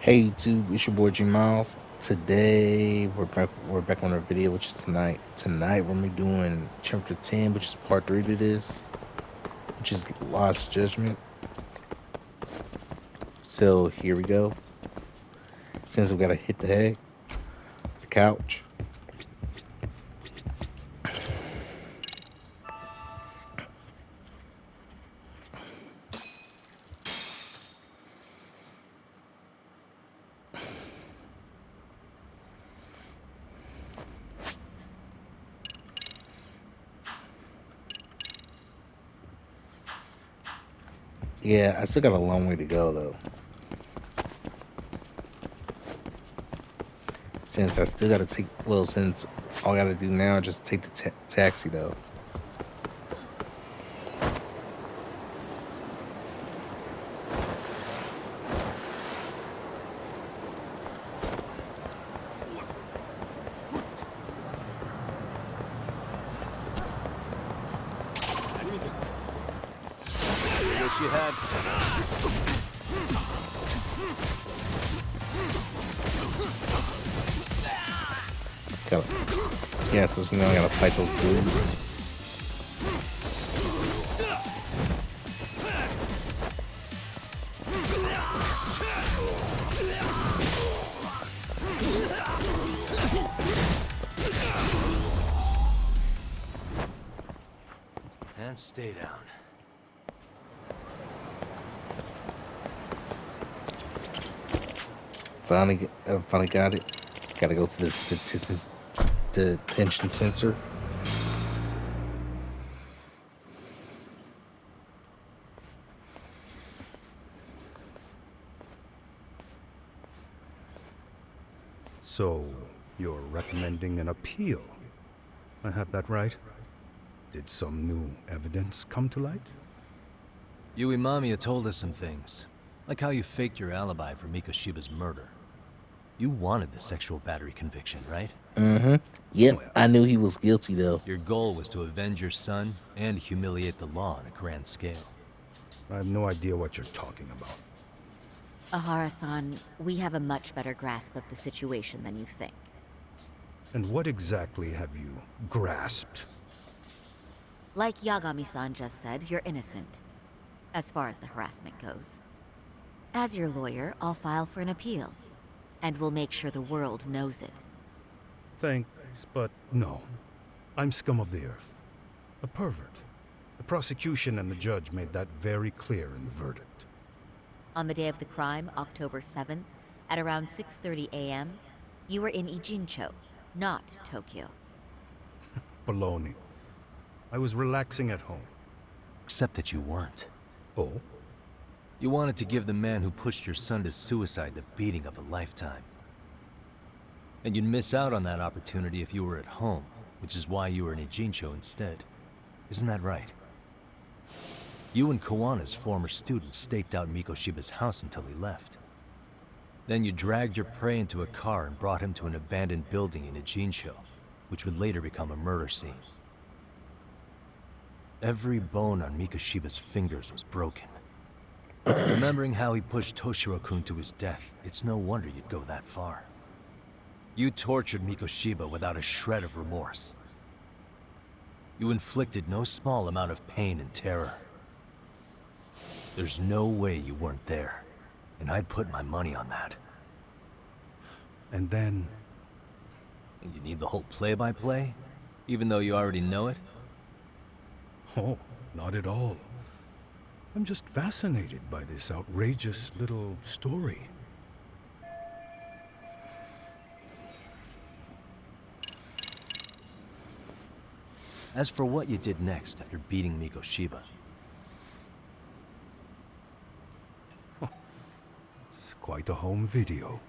Hey YouTube, it's your boy G Miles. Today we're back on our video, which is tonight. Tonight we're gonna be doing chapter 10, which is part 3 to this, which is Lost Judgment. So here we go. Since we gotta hit the couch. Yeah, I still got a long way to go though. Since I still gotta since all I gotta do now is just take the taxi though. Wish you had. Gotta, yeah, so I gotta fight those dudes. And stay down. Finally got it. Gotta go to this detention sensor. So, you're recommending an appeal? I have that right? Did some new evidence come to light? Yui Mamiya told us some things. Like how you faked your alibi for Mikoshiba's murder. You wanted the sexual battery conviction, right? Mm-hmm. Yep, Well, I knew he was guilty though. Your goal was to avenge your son and humiliate the law on a grand scale. I have no idea what you're talking about. Ahara-san, we have a much better grasp of the situation than you think. And what exactly have you grasped? Like Yagami-san just said, you're innocent. As far as the harassment goes. As your lawyer, I'll file for an appeal. And we'll make sure the world knows it. Thanks, but no. I'm scum of the earth. A pervert. The prosecution and the judge made that very clear in the verdict. On the day of the crime, October 7th, at around 6:30 a.m., you were in Ijincho, not Tokyo. Baloney. I was relaxing at home. Except that you weren't. Oh? You wanted to give the man who pushed your son to suicide the beating of a lifetime. And you'd miss out on that opportunity if you were at home, which is why you were in Ijincho instead. Isn't that right? You and Kawana's former student staked out Mikoshiba's house until he left. Then you dragged your prey into a car and brought him to an abandoned building in Ijincho, which would later become a murder scene. Every bone on Mikoshiba's fingers was broken. Remembering how he pushed Toshiro-kun to his death, it's no wonder you'd go that far. You tortured Mikoshiba without a shred of remorse. You inflicted no small amount of pain and terror. There's no way you weren't there, and I'd put my money on that. And then... And you need the whole play-by-play, even though you already know it? Oh, not at all. I'm just fascinated by this outrageous little story. As for what you did next after beating Mikoshiba, It's quite a home video.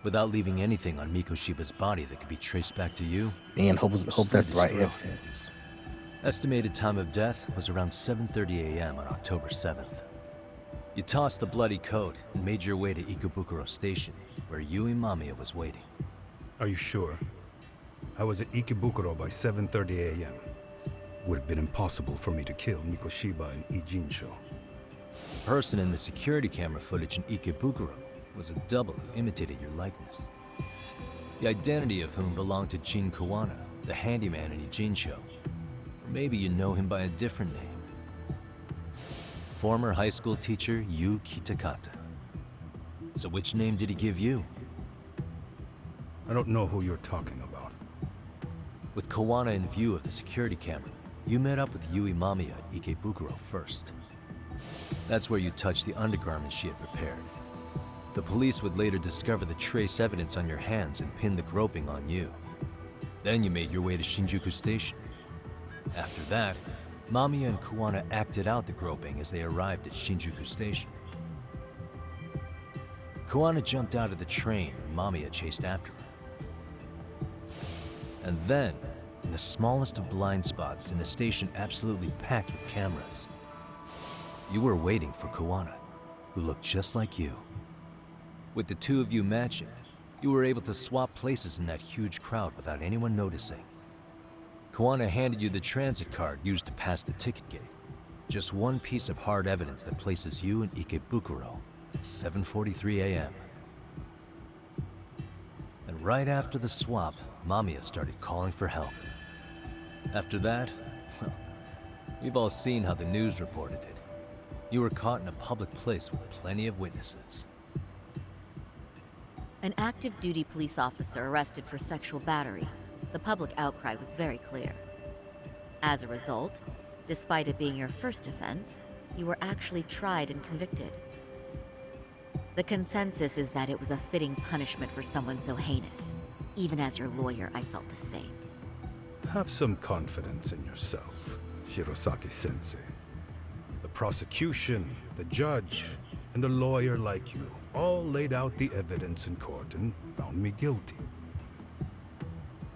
without leaving anything on Mikoshiba's body that could be traced back to you, And hope that's the right through. evidence. Estimated time of death was around 7:30 a.m. on October 7th. You tossed the bloody coat and made your way to Ikebukuro Station, where Yui Mamiya was waiting. Are you sure? I was at Ikebukuro by 7:30 a.m. Would have been impossible for me to kill Mikoshiba in Ijincho. The person in the security camera footage in Ikebukuro was a double who imitated your likeness. The identity of whom belonged to Jin Kawana, the handyman in Ijincho. Or maybe you know him by a different name. Former high school teacher Yu Kitakata. So which name did he give you? I don't know who you're talking about. With Kawana in view of the security camera, you met up with Yui Mamiya at Ikebukuro first. That's where you touched the undergarments she had prepared. The police would later discover the trace evidence on your hands and pin the groping on you. Then you made your way to Shinjuku Station. After that, Mamiya and Kawana acted out the groping as they arrived at Shinjuku Station. Kawana jumped out of the train and Mamiya chased after her. And then, in the smallest of blind spots in a station absolutely packed with cameras, you were waiting for Kawana, who looked just like you. With the two of you matching, you were able to swap places in that huge crowd without anyone noticing. Kawana handed you the transit card used to pass the ticket gate. Just one piece of hard evidence that places you in Ikebukuro at 7:43 a.m. And right after the swap, Mamiya started calling for help. After that, well, we've all seen how the news reported it. You were caught in a public place with plenty of witnesses. An active duty police officer arrested for sexual battery. The public outcry was very clear. As a result, despite it being your first offense, you were actually tried and convicted. The consensus is that it was a fitting punishment for someone so heinous. Even as your lawyer, I felt the same. Have some confidence in yourself, Shirosaki-sensei. The prosecution, the judge, and a lawyer like you all laid out the evidence in court and found me guilty.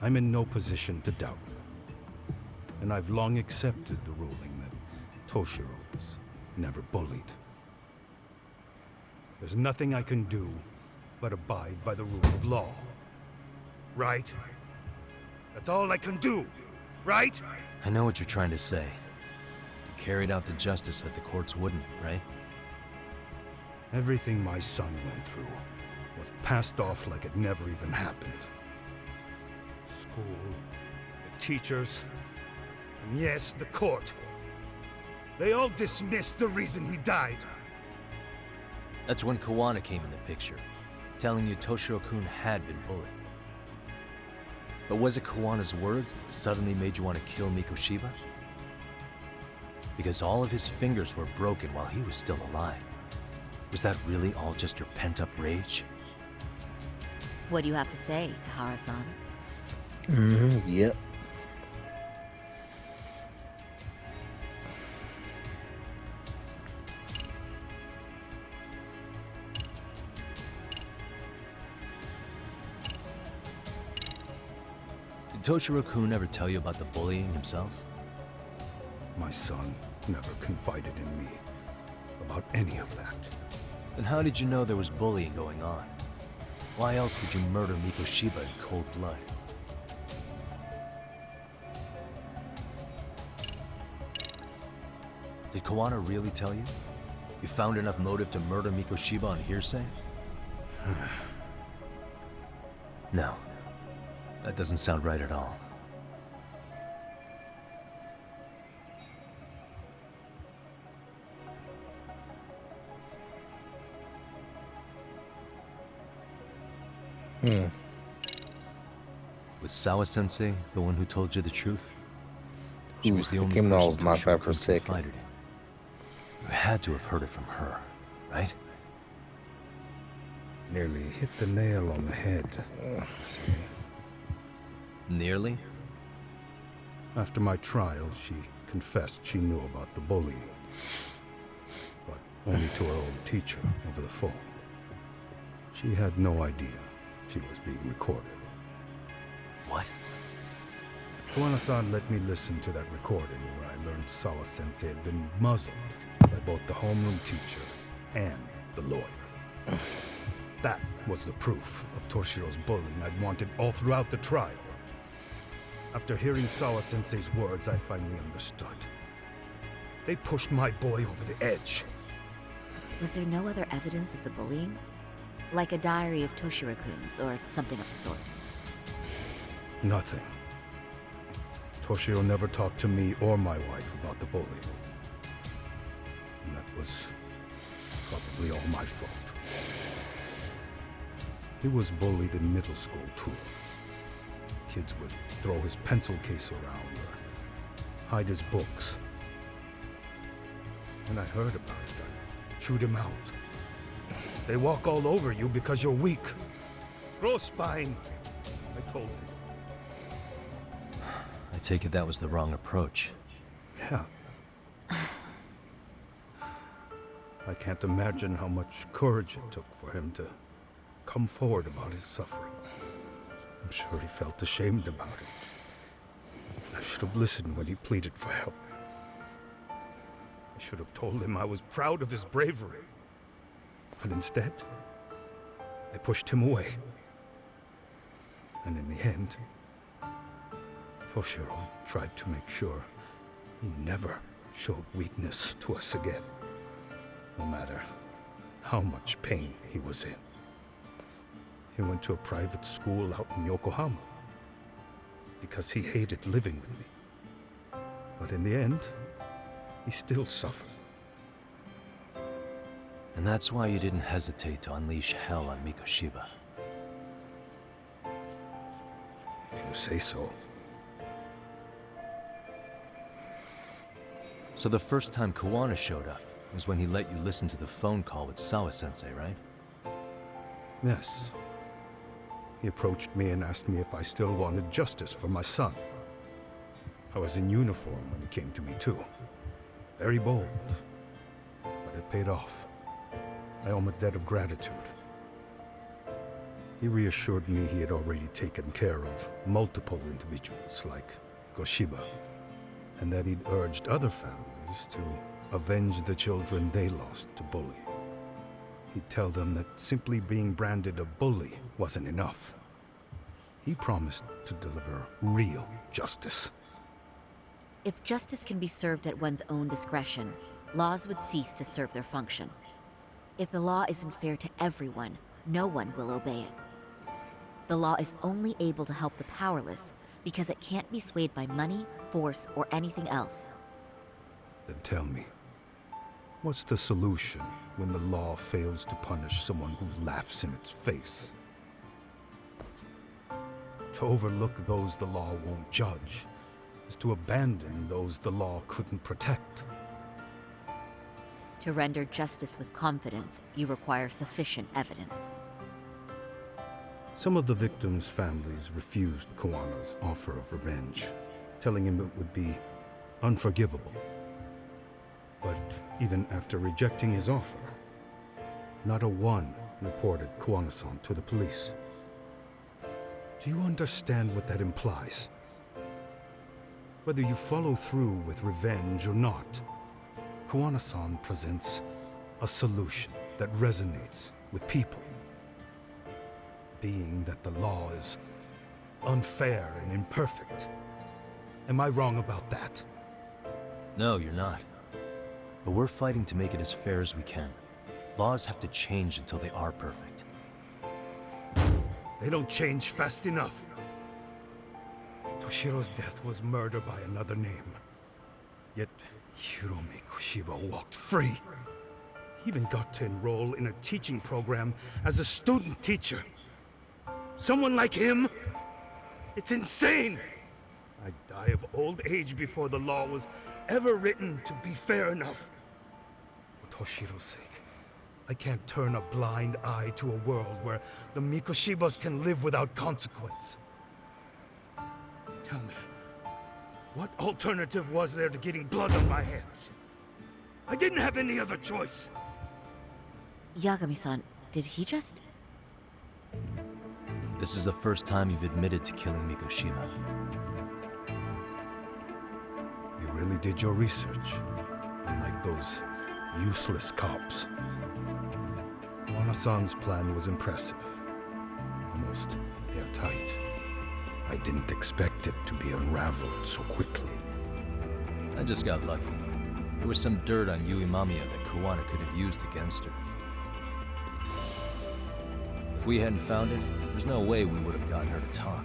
I'm in no position to doubt you. And I've long accepted the ruling that Toshiro was never bullied. There's nothing I can do but abide by the rule of law. Right? That's all I can do, right? I know what you're trying to say. You carried out the justice that the courts wouldn't, right? Everything my son went through was passed off like it never even happened. School, the teachers, and yes, the court. They all dismissed the reason he died. That's when Kawana came in the picture, telling you Toshiro-kun had been bullied. But was it Kawana's words that suddenly made you want to kill Mikoshiba? Because all of his fingers were broken while he was still alive. Was that really all just your pent-up rage? What do you have to say, Tahara-san? Yep. Did Toshiro-kun ever tell you about the bullying himself? My son never confided in me about any of that. Then how did you know there was bullying going on? Why else would you murder Mikoshiba in cold blood? Did Kawana really tell you? You found enough motive to murder Mikoshiba on hearsay? No. That doesn't sound right at all. Was Sawa-sensei the one who told you the truth? She was the only Kim person Knowles knocked out for a Toshiro-kun second. confided in. You had to have heard it from her, right? Nearly hit the nail on the head. Nearly? After my trial, she confessed she knew about the bullying. But only to her old teacher over the phone. She had no idea she was being recorded. What? Kawana-san let me listen to that recording where I learned Sawa-sensei had been muzzled by both the homeroom teacher and the lawyer. That was the proof of Toshiro's bullying I'd wanted all throughout the trial. After hearing Sawa-sensei's words, I finally understood. They pushed my boy over the edge. Was there no other evidence of the bullying? Like a diary of Toshiro-kun's, or something of the sort. Nothing. Toshiro never talked to me or my wife about the bullying. And that was probably all my fault. He was bullied in middle school, too. Kids would throw his pencil case around or hide his books. When I heard about it, I chewed him out. They walk all over you because you're weak. Grow spine, I told him. I take it that was the wrong approach. Yeah. I can't imagine how much courage it took for him to come forward about his suffering. I'm sure he felt ashamed about it. I should have listened when he pleaded for help. I should have told him I was proud of his bravery. But instead, I pushed him away. And in the end, Toshiro tried to make sure he never showed weakness to us again, no matter how much pain he was in. He went to a private school out in Yokohama because he hated living with me. But in the end, he still suffered. And that's why you didn't hesitate to unleash hell on Mikoshiba. If you say so. So the first time Kawana showed up was when he let you listen to the phone call with Sawa-sensei, right? Yes. He approached me and asked me if I still wanted justice for my son. I was in uniform when he came to me too. Very bold. But it paid off. I owe him a debt of gratitude. He reassured me he had already taken care of multiple individuals like Goshiba, and that he'd urged other families to avenge the children they lost to bullying. He'd tell them that simply being branded a bully wasn't enough. He promised to deliver real justice. If justice can be served at one's own discretion, laws would cease to serve their function. If the law isn't fair to everyone, no one will obey it. The law is only able to help the powerless because it can't be swayed by money, force, or anything else. Then tell me, what's the solution when the law fails to punish someone who laughs in its face? To overlook those the law won't judge is to abandon those the law couldn't protect. To render justice with confidence, you require sufficient evidence. Some of the victims' families refused Kawana's offer of revenge, telling him it would be unforgivable. But even after rejecting his offer, not a one reported Kawana-san to the police. Do you understand what that implies? Whether you follow through with revenge or not, Kawana-san presents a solution that resonates with people. Being that the law is unfair and imperfect. Am I wrong about that? No, you're not. But we're fighting to make it as fair as we can. Laws have to change until they are perfect. They don't change fast enough. Toshiro's death was murder by another name. Yet Hiromi Koshiba walked free. He even got to enroll in a teaching program as a student teacher. Someone like him? It's insane! I'd die of old age before the law was ever written to be fair enough. For Toshiro's sake, I can't turn a blind eye to a world where the Mikoshibas can live without consequence. Tell me, what alternative was there to getting blood on my hands? I didn't have any other choice. Yagami-san, did he just... This is the first time you've admitted to killing Mikoshiba. You really did your research, unlike those useless cops. Kawana-san's plan was impressive, almost airtight. I didn't expect it to be unraveled so quickly. I just got lucky. There was some dirt on Yui Mamiya that Kawana could have used against her. If we hadn't found it, there's no way we would have gotten her to talk.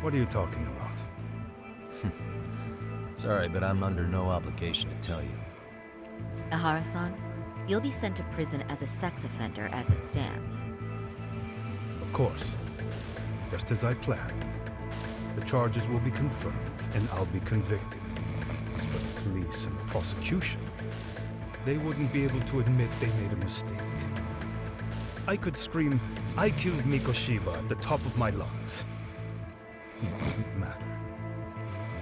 What are you talking about? Sorry, but I'm under no obligation to tell you. Ahara-san, you'll be sent to prison as a sex offender as it stands. Of course. Just as I planned. The charges will be confirmed, and I'll be convicted. As for the police and the prosecution, they wouldn't be able to admit they made a mistake. I could scream, "I killed Mikoshiba" at the top of my lungs. It wouldn't matter.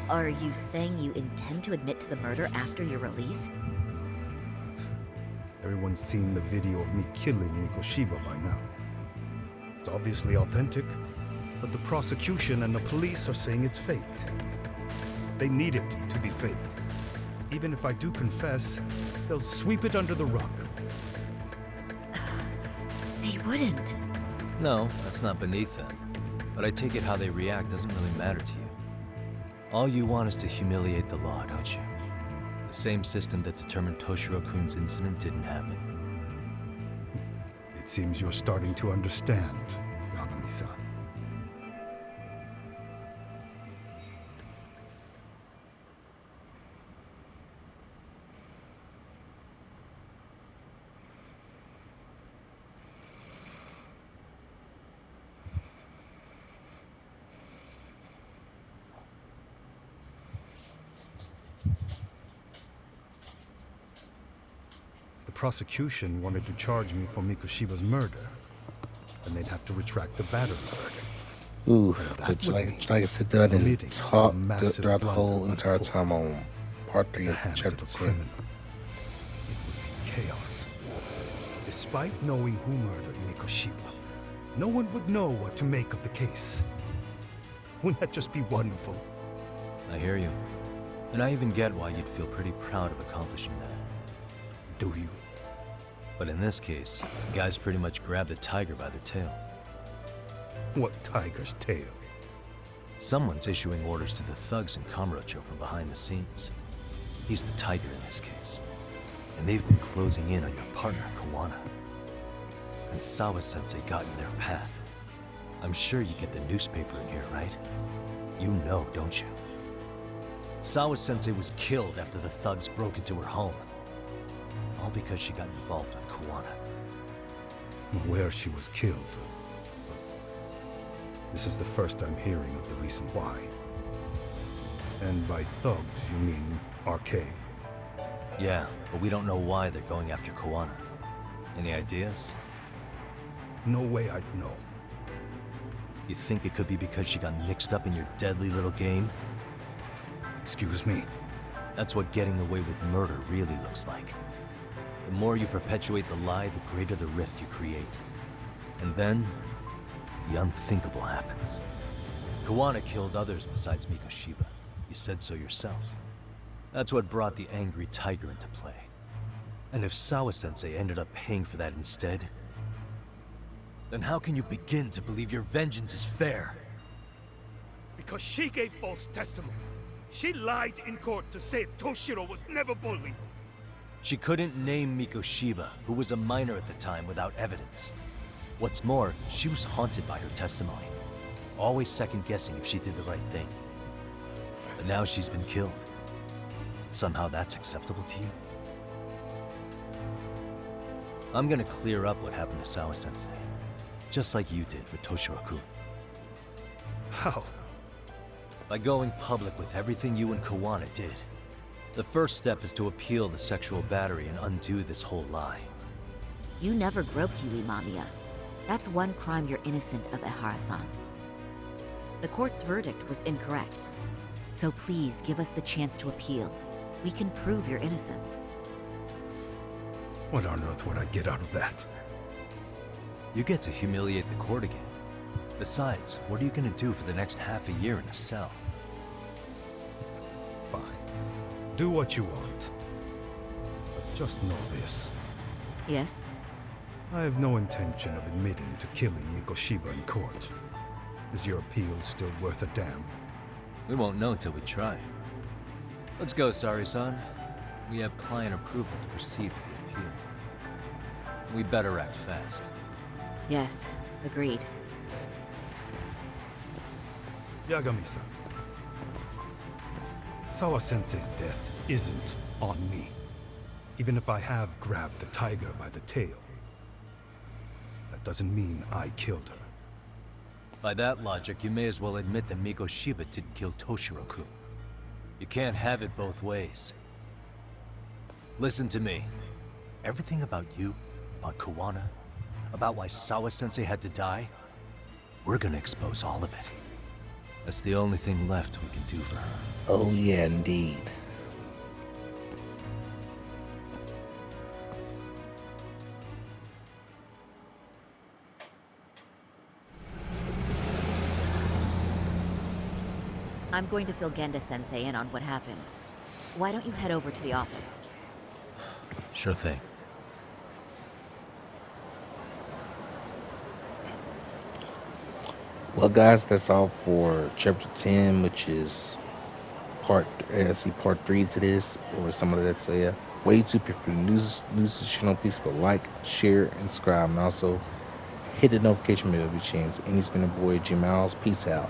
Are you saying you intend to admit to the murder after you're released? Everyone's seen the video of me killing Mikoshiba by now. It's obviously authentic, but the prosecution and the police are saying it's fake. They need it to be fake. Even if I do confess, they'll sweep it under the rug. They wouldn't. No, that's not beneath them. But I take it how they react doesn't really matter to you. All you want is to humiliate the law, don't you? The same system that determined Toshiro-kun's incident didn't happen. It seems you're starting to understand, Yagami-san. The prosecution wanted to charge me for Mikoshiba's murder, then they'd have to retract the battery verdict. Ooh, That but would like mean I said, that I didn't committing to a talk massive throughout the whole blunder entire by time court. on part 3 The of hands chapter of a 10. criminal. It would be chaos. Despite knowing who murdered Mikoshiba, no one would know what to make of the case. Wouldn't that just be wonderful? I hear you. And I even get why you'd feel pretty proud of accomplishing that. Do you? But in this case, the guys pretty much grabbed the tiger by the tail. What tiger's tail? Someone's issuing orders to the thugs in Kamurocho from behind the scenes. He's the tiger in this case. And they've been closing in on your partner, Kawana. And Sawa-sensei got in their path. I'm sure you get the newspaper in here, right? You know, don't you? Sawa-sensei was killed after the thugs broke into her home. All because she got involved with Kawana. I'm aware she was killed. This is the first I'm hearing of the reason why. And by thugs, you mean arcade? Yeah, but we don't know why they're going after Kawana. Any ideas? No way I'd know. You think it could be because she got mixed up in your deadly little game? Excuse me? That's what getting away with murder really looks like. The more you perpetuate the lie, the greater the rift you create. And then, the unthinkable happens. Kawana killed others besides Mikoshiba. You said so yourself. That's what brought the angry tiger into play. And if Sawa-sensei ended up paying for that instead, then how can you begin to believe your vengeance is fair? Because she gave false testimony. She lied in court to say Toshiro was never bullied. She couldn't name Mikoshiba, who was a minor at the time, without evidence. What's more, she was haunted by her testimony, always second-guessing if she did the right thing. But now she's been killed. Somehow that's acceptable to you? I'm gonna clear up what happened to Sawa-sensei, just like you did for Toshiro-kun. How? By going public with everything you and Kawana did. The first step is to appeal the sexual battery and undo this whole lie. You never groped Yui Mamiya. That's one crime you're innocent of, Ehara-san. The court's verdict was incorrect. So please give us the chance to appeal. We can prove your innocence. What on earth would I get out of that? You get to humiliate the court again. Besides, what are you gonna do for the next half a year in a cell? Fine. Do what you want. But just know this. Yes? I have no intention of admitting to killing Mikoshiba in court. Is your appeal still worth a damn? We won't know till we try. Let's go, Sari-san. We have client approval to proceed with the appeal. We better act fast. Yes, agreed. Yagami-san, Sawa-sensei's death isn't on me. Even if I have grabbed the tiger by the tail, that doesn't mean I killed her. By that logic, you may as well admit that Mikoshiba didn't kill Toshiro-kun. You can't have it both ways. Listen to me. Everything about you, about Kawana, about why Sawa-sensei had to die, we're gonna expose all of it. That's the only thing left we can do for her. Oh yeah, indeed. I'm going to fill Genda-sensei in on what happened. Why don't you head over to the office? Sure thing. Well, guys, that's all for chapter 10, which is part 3 to this, or some of that. So yeah, way YouTube. If you're new to the channel, please put like, share, and subscribe, and also hit the notification bell if you change. And it's been a boy, G Miles. Peace out.